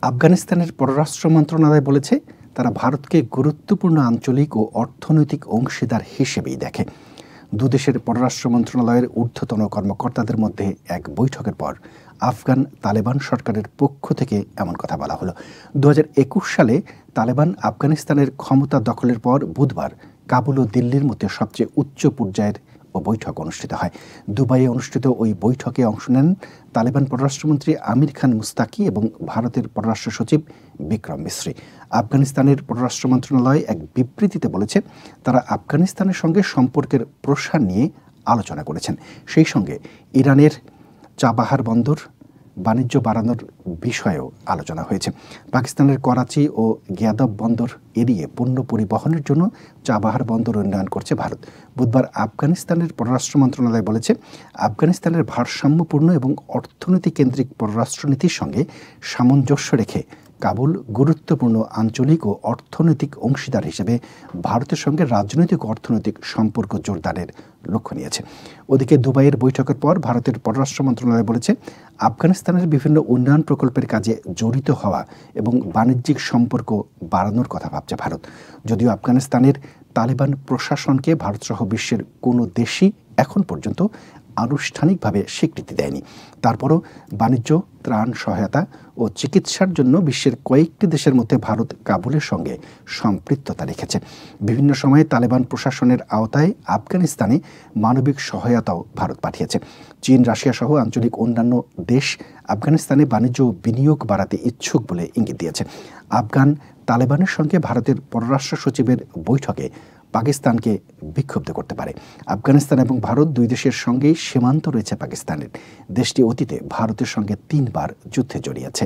আফগানিস্তানের পররাষ্ট্র মন্ত্রণালয় বলেছে, তারা ভারতকে গুরুত্বপূর্ণ আঞ্চলিক ও অর্থনৈতিক অংশীদার হিসেবেই দেখে। দুদেশের পররাষ্ট্র মন্ত্রণালয়ের ঊর্ধ্বতন কর্মকর্তাদের মধ্যে এক বৈঠকের পর আফগান তালেবান সরকারের পক্ষ থেকে এমন কথা বলা হলো। 2021 সালে তালেবান আফগানিস্তানের ক্ষমতা দখলের পর বুধবার কাবুল ও দিল্লির মধ্যে সবচেয়ে উচ্চ পর্যায়ের বৈঠক অনুষ্ঠিত হয়। দুবাইয়ে অনুষ্ঠিত ওই বৈঠকে অংশ নেন তালেবান পররাষ্ট্রমন্ত্রী আমির খান মুস্তাকি এবং ভারতের পররাষ্ট্র সচিব বিক্রম মিশ্রি। আফগানিস্তানের পররাষ্ট্র মন্ত্রণালয় এক বিবৃতিতে বলেছে, তারা আফগানিস্তানের সঙ্গে সম্পর্কের প্রসার নিয়ে আলোচনা করেছেন। সেই সঙ্গে ইরানের চাবাহার বন্দর বাণিজ্য বাড়ানোর বিষয়েও আলোচনা হয়েছে। পাকিস্তানের করাচি ও গিয়াদব বন্দর এড়িয়ে পণ্য পরিবহনের জন্য চাবাহার বন্দর উন্নয়ন করছে ভারত। বুধবার আফগানিস্তানের পররাষ্ট্র মন্ত্রণালয় বলেছে, আফগানিস্তানের ভারসাম্যপূর্ণ এবং অর্থনীতি কেন্দ্রিক পররাষ্ট্রনীতির সঙ্গে সামঞ্জস্য রেখে কাবুল গুরুত্বপূর্ণ আঞ্চলিক ও অর্থনৈতিক অংশীদার হিসেবে ভারতের সঙ্গে রাজনৈতিক ও অর্থনৈতিক সম্পর্ক জোরদারের লক্ষ্য নিয়েছে। ওদিকে দুবাইয়ের বৈঠকের পর ভারতের পররাষ্ট্র মন্ত্রণালয় বলেছে, আফগানিস্তানের বিভিন্ন উন্নয়ন প্রকল্পের কাজে জড়িত হওয়া এবং বাণিজ্যিক সম্পর্ক বাড়ানোর কথা ভাবছে ভারত। যদিও আফগানিস্তানের তালেবান প্রশাসনকে ভারতসহ বিশ্বের কোনো দেশই এখন পর্যন্ত আনুষ্ঠানিকভাবে স্বীকৃতি দেয়নি, তারপরও বাণিজ্য, ত্রাণ সহায়তা ও চিকিৎসার জন্য বিশ্বের কয়েকটি দেশের মধ্যে ভারত কাবুলের সঙ্গে সম্পৃক্ততা রেখেছে। বিভিন্ন সময়ে তালেবান প্রশাসনের আওতায় আফগানিস্তানে মানবিক সহায়তাও ভারত পাঠিয়েছে। চীন, রাশিয়া সহ আঞ্চলিক অন্যান্য দেশ আফগানিস্তানে বাণিজ্য ও বিনিয়োগ বাড়াতে ইচ্ছুক বলে ইঙ্গিত দিয়েছে। আফগান তালেবানের সঙ্গে ভারতের পররাষ্ট্র সচিবের বৈঠকে পাকিস্তানকে বিক্ষুব্ধ করতে পারে। আফগানিস্তান এবং ভারত দুই দেশের সঙ্গেই সীমান্ত রয়েছে পাকিস্তানের। দেশটি অতীতে ভারতের সঙ্গে 3 বার যুদ্ধে জড়িয়েছে।